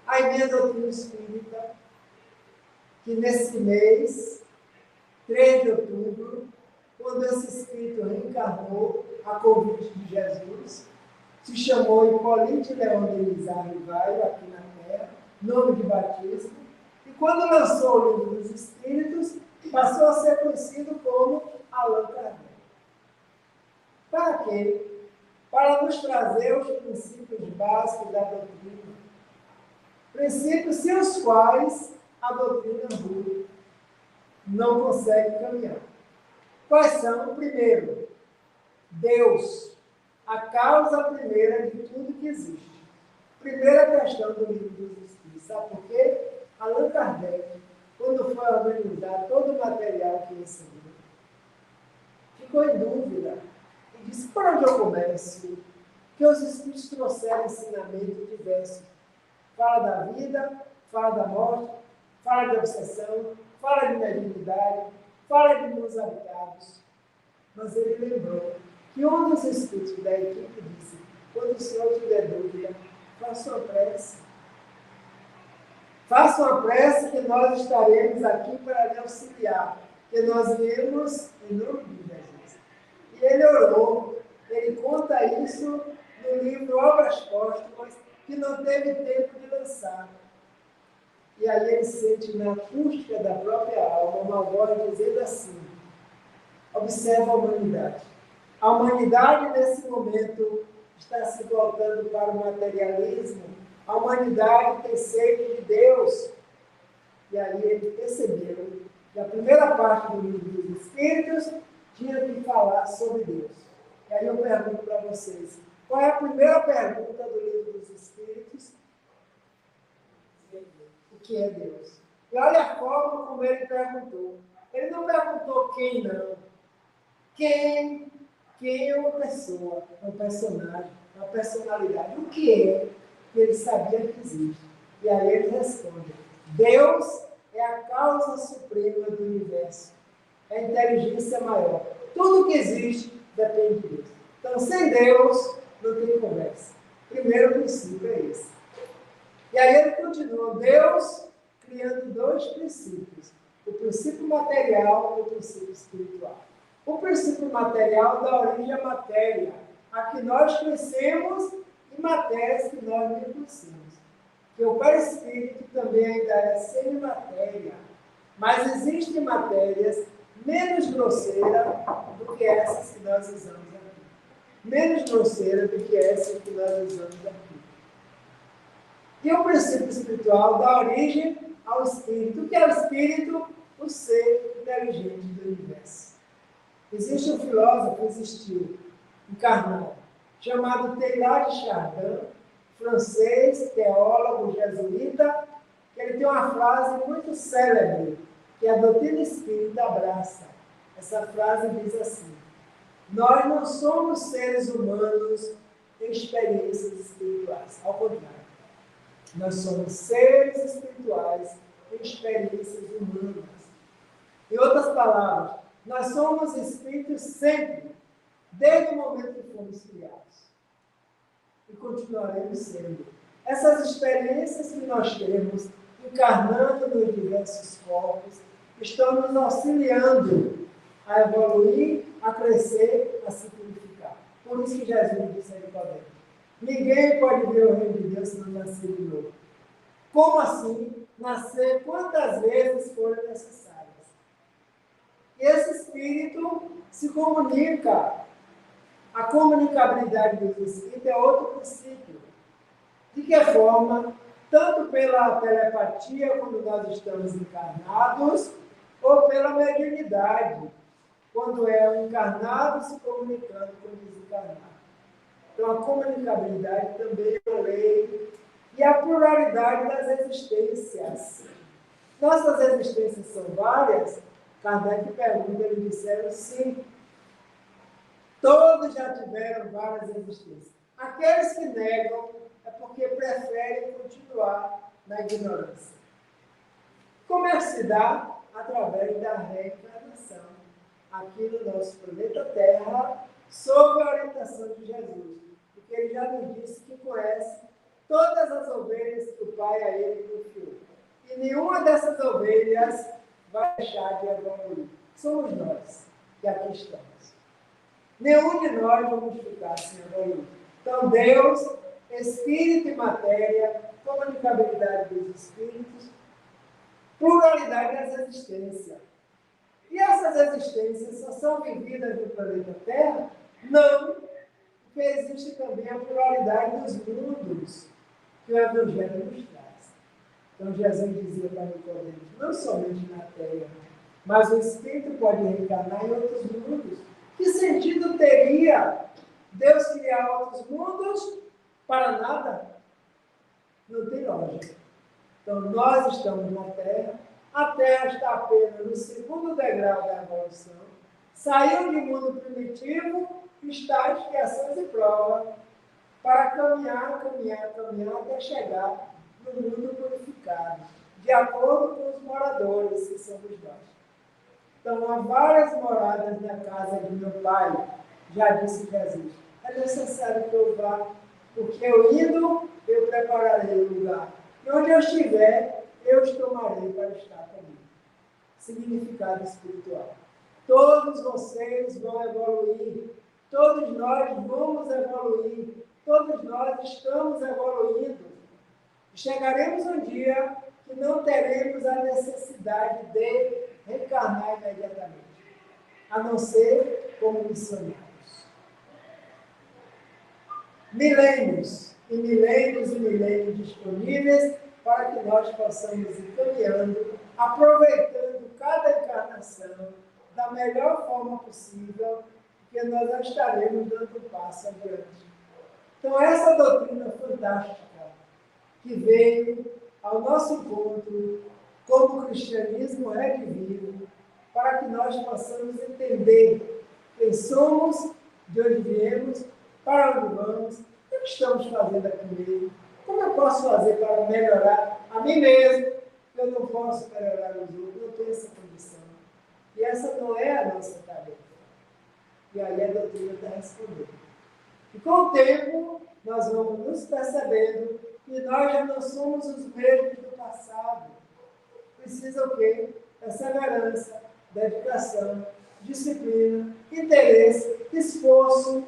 A minha doutrina espírita, que nesse mês, 3 de outubro, quando esse Espírito reencarnou a convite de Jesus, se chamou Hipólito Leão de Elizar Rivaio, aqui na Terra, nome de batismo, e quando lançou o Livro dos Espíritos, passou a ser conhecido como Allan Kardec. Para quê? Para nos trazer os princípios básicos da doutrina. Princípios sem os quais a doutrina não consegue caminhar. Quais são? Primeiro, Deus, a causa primeira de tudo que existe. Primeira questão do Livro dos Espíritos. Sabe por quê? Allan Kardec, quando foi organizar todo o material que recebeu, ficou em dúvida e disse: por onde eu começo? Que os Espíritos trouxeram ensinamentos diversos. Fala da vida, fala da morte, fala de obsessão, fala de mediunidade, fala de mundos habitados. Mas ele lembrou que um dos espíritos da equipe disse: quando o senhor tiver dúvida, faça uma prece. Faça uma prece que nós estaremos aqui para lhe auxiliar, que nós viemos em nome de Jesus. E ele orou, ele conta isso no livro Obras Póstumas, que não teve tempo de lançar. E aí ele sente na acústica da própria alma uma voz dizendo assim: observa a humanidade. A humanidade, nesse momento, está se voltando para o materialismo. A humanidade tem sede de Deus. E aí ele percebeu que a primeira parte do Livro dos Espíritos tinha que falar sobre Deus. E aí eu pergunto para vocês: qual é a primeira pergunta do Livro dos Espíritos? O que é Deus? E olha a forma como ele perguntou. Ele não perguntou quem não. Quem é uma pessoa, um personagem, uma personalidade. O que é que ele sabia que existe? E aí ele responde: Deus é a causa suprema do universo. É a inteligência maior. Tudo que existe depende de Deus. Então, sem Deus, não tem conversa. Primeiro princípio é esse. E aí ele continua: Deus criando 2 princípios. O princípio material e o princípio espiritual. O princípio material dá origem à matéria, a que nós conhecemos, e matérias que nós não conhecemos. Que o perispírito também ainda é semimatéria. Mas existem matérias menos grosseiras do que essas que nós usamos aqui. Menos grosseiras do que essas que nós usamos aqui. E o princípio espiritual dá origem ao espírito. O que é o espírito? O ser inteligente do universo. Existe um filósofo, existiu, encarnado, chamado Teilhard de Chardin, francês, teólogo, jesuíta, que ele tem uma frase muito célebre, que a doutrina espírita abraça. Essa frase diz assim: nós não somos seres humanos em experiências espirituais. Ao contrário, nós somos seres espirituais em experiências humanas. Em outras palavras, nós somos espíritos sempre, desde o momento que fomos criados. E continuaremos sendo. Essas experiências que nós temos, encarnando nos diversos corpos, estão nos auxiliando a evoluir, a crescer, a se purificar. Por isso que Jesus disse a Nicodemo: ninguém pode ver o reino de Deus se não nascer de novo. Como assim? Nascer quantas vezes forem necessárias. E esse espírito se comunica. A comunicabilidade dos espíritos é outro princípio. De que forma? Tanto pela telepatia, quando nós estamos encarnados, ou pela mediunidade, quando é o encarnado se comunicando com o desencarnado. Então, a comunicabilidade também é uma lei. E a pluralidade das existências. Nossas existências são várias? Kardec pergunta, eles disseram sim. Todos já tiveram várias existências. Aqueles que negam é porque preferem continuar na ignorância. Como é que se dá? Através da reencarnação, aqui no nosso planeta Terra, sob a orientação de Jesus. Porque ele já nos disse que conhece todas as ovelhas que o Pai a ele confiou. E nenhuma dessas ovelhas vai deixar de evoluir. Somos nós que aqui estamos. Nenhum de nós vamos ficar sem evoluir. Então, Deus, Espírito e matéria, comunicabilidade dos Espíritos, pluralidade das existências. E essas existências só são vividas no planeta Terra? Não, porque existe também a pluralidade dos mundos que o Evangelho nos traz. Então, Jesus dizia para Nicodemos, não somente na Terra, mas o Espírito pode reencarnar em outros mundos. Que sentido teria Deus criar outros mundos para nada? Não tem lógica. Então, nós estamos na Terra, a Terra está apenas no segundo degrau da evolução, saiu de mundo primitivo, está em expiações e provas, para caminhar até chegar no mundo purificado, de acordo com os moradores, que somos nós. Então, há várias moradas na casa de meu Pai, já disse Jesus. É necessário que eu vá, porque eu indo, eu prepararei o lugar. E onde eu estiver, eu os tomarei para estar comigo. Significado espiritual. Todos vocês vão evoluir. Todos nós vamos evoluir. Todos nós estamos evoluindo. Chegaremos um dia que não teremos a necessidade de reencarnar imediatamente, a não ser como missionários. Milênios e milênios e milênios disponíveis para que nós possamos ir caminhando, aproveitando cada encarnação da melhor forma possível, porque nós já estaremos dando um passo adiante. Então, essa doutrina fantástica que veio ao nosso encontro, como o cristianismo é vivo, para que nós possamos entender quem somos, de onde viemos, para onde vamos, o que estamos fazendo aqui mesmo, como eu posso fazer para melhorar a mim mesmo, eu não posso melhorar os outros, eu tenho essa condição. E essa não é a nossa tarefa. E aí a doutrina está respondendo. E com o tempo, nós vamos nos percebendo que nós já não somos os mesmos do passado. Precisa o quê? Perseverança, dedicação, disciplina, interesse, esforço,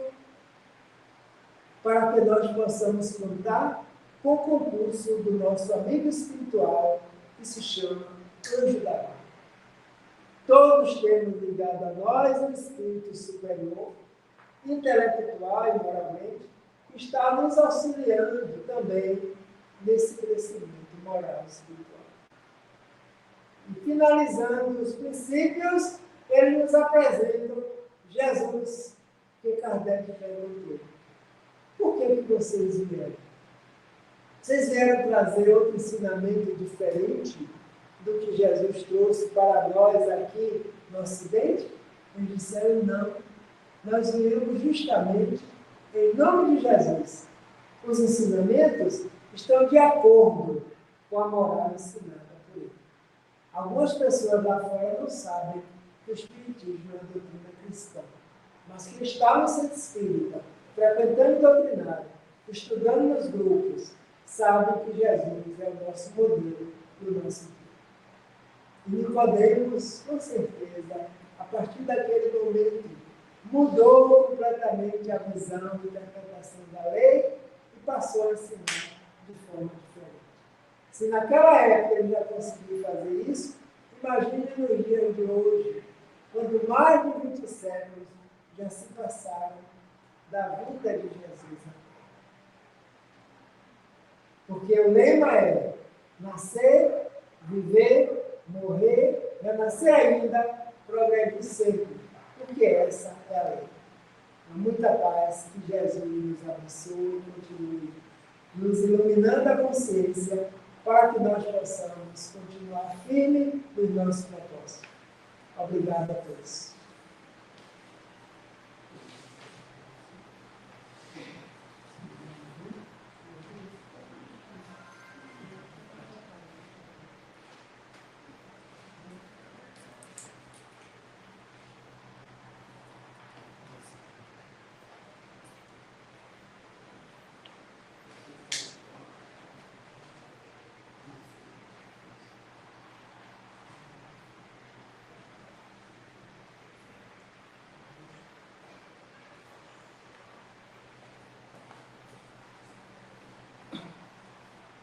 para que nós possamos contar com o concurso do nosso amigo espiritual, que se chama Anjo da Guarda. Todos temos ligado a nós um espírito superior, intelectual e moralmente, que está nos auxiliando também nesse crescimento moral e espiritual. E finalizando os princípios, ele nos apresenta Jesus, que Kardec perguntou. Por que vocês vieram? Vocês vieram trazer outro ensinamento diferente do que Jesus trouxe para nós aqui no Ocidente? Eles disseram não. Nós viemos justamente em nome de Jesus. Os ensinamentos estão de acordo com a moral ensinada por ele. Algumas pessoas lá fora não sabem que o Espiritismo é uma doutrina cristã, mas que está no centro espírita, frequentando o doutrinário, estudando nos grupos, sabem que Jesus é o nosso modelo e o nosso guia. E Nicodemos, com certeza, a partir daquele momento, mudou completamente a visão e interpretação da lei e passou a ensinar de forma diferente. Se naquela época ele já conseguiu fazer isso, imagine nos dias de hoje, quando mais de 20 séculos já se passaram da vida de Jesus. Porque o lema é nascer, viver, morrer, renascer ainda, progredir sempre. Porque essa é a lei. Há muita paz, que Jesus nos abençoe e continue nos iluminando a consciência para que nós possamos continuar firme nos nossos propósitos. Obrigada a todos.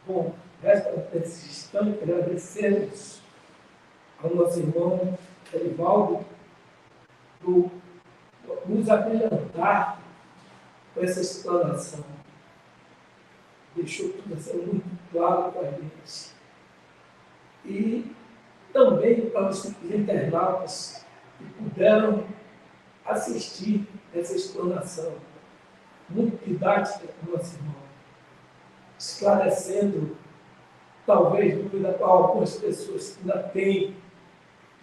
Bom, resta nesse instante agradecermos ao nosso irmão Elivaldo por nos abrilhantar com essa explanação. Deixou tudo assim muito claro para a gente. E também para os internautas que puderam assistir essa explanação muito didática do nosso irmão, esclarecendo talvez dúvida para algumas pessoas que ainda têm,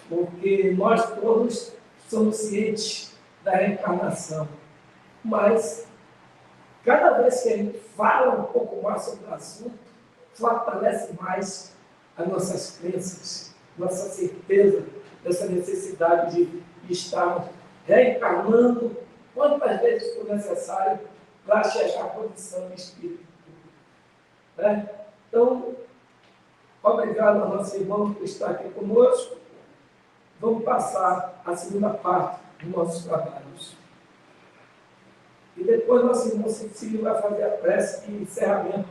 porque nós todos somos cientes da reencarnação, mas cada vez que a gente fala um pouco mais sobre o assunto, fortalece mais as nossas crenças, nossa certeza dessa necessidade de estarmos reencarnando quantas vezes for necessário para chegar à condição de espírito puro. Né? Então, obrigado ao nosso irmão por estar aqui conosco. Vamos passar a segunda parte dos nossos trabalhos. E depois nosso irmão Cecílio vai fazer a prece de encerramento.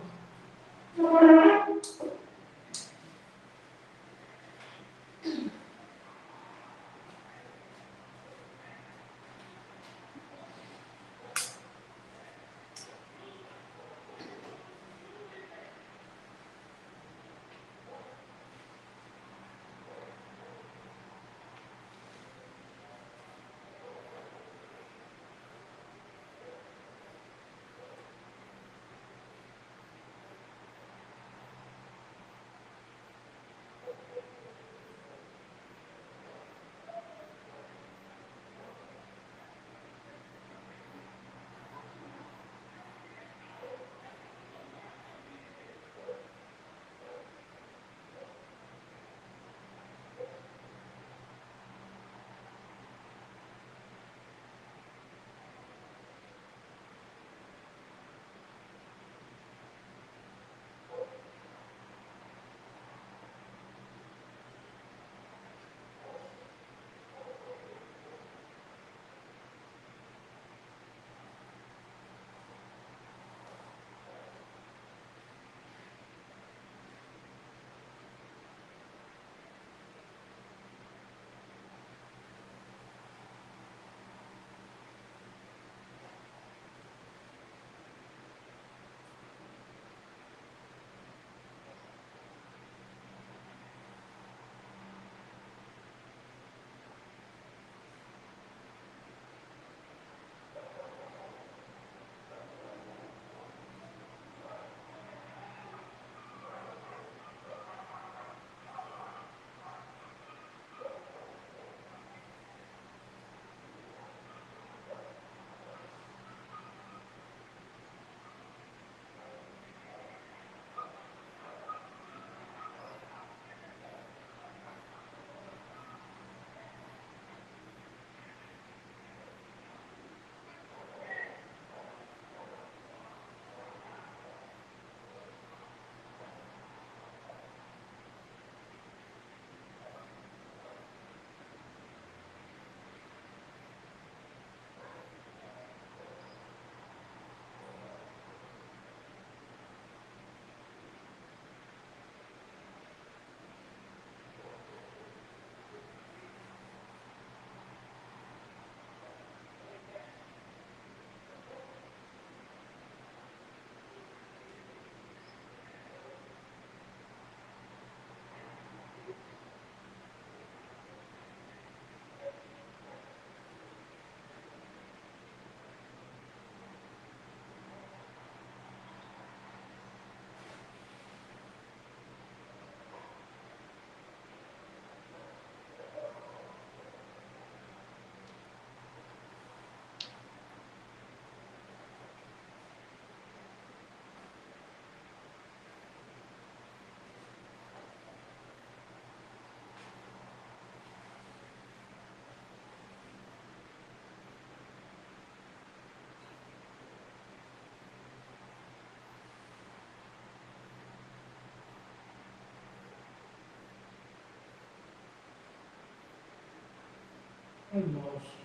é nosso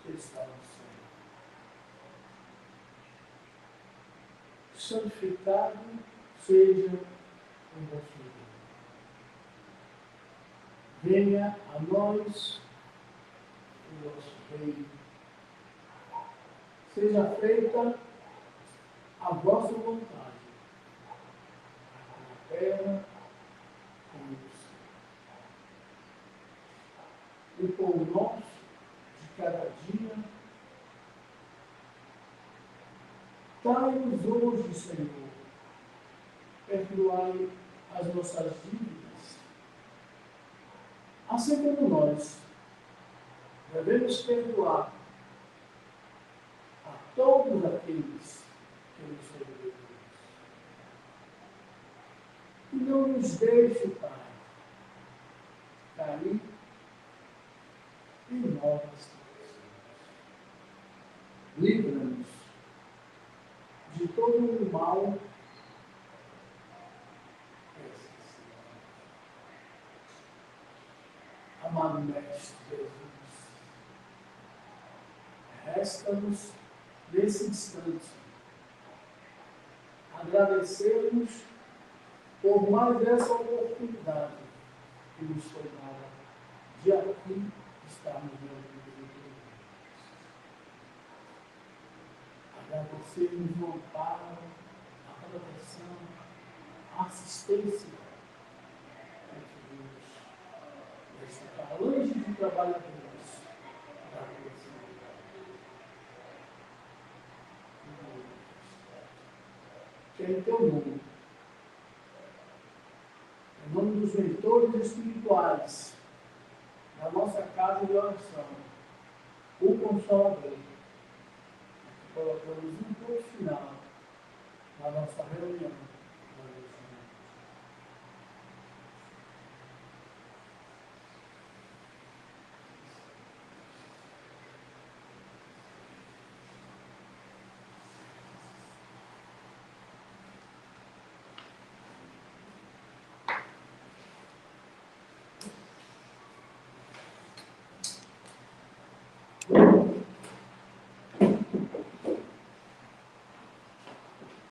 que está no céu. Santificado seja o vosso nome. Venha a nós o vosso reino. Seja feita a vossa vontade, na terra como no céu. O pão nosso de cada dia, dai-nos hoje, Senhor, perdoai as nossas dívidas, assim como nós devemos perdoar a todos aqueles que nos são devedores. E não nos deixe, Pai, cair em novas tentações. Livra-nos de todo o mal. Amado Mestre Jesus, resta-nos nesse instante agradecermos por mais essa oportunidade que nos foi dada de aqui estarmos diante de Deus. Agradecermos o amparo, a proteção, a assistência que Deus nesta falange de trabalhadores da coisa. Que é em teu nome, em nome dos mentores espirituais da nossa casa de oração, o Consolador, que colocamos um ponto final na nossa reunião.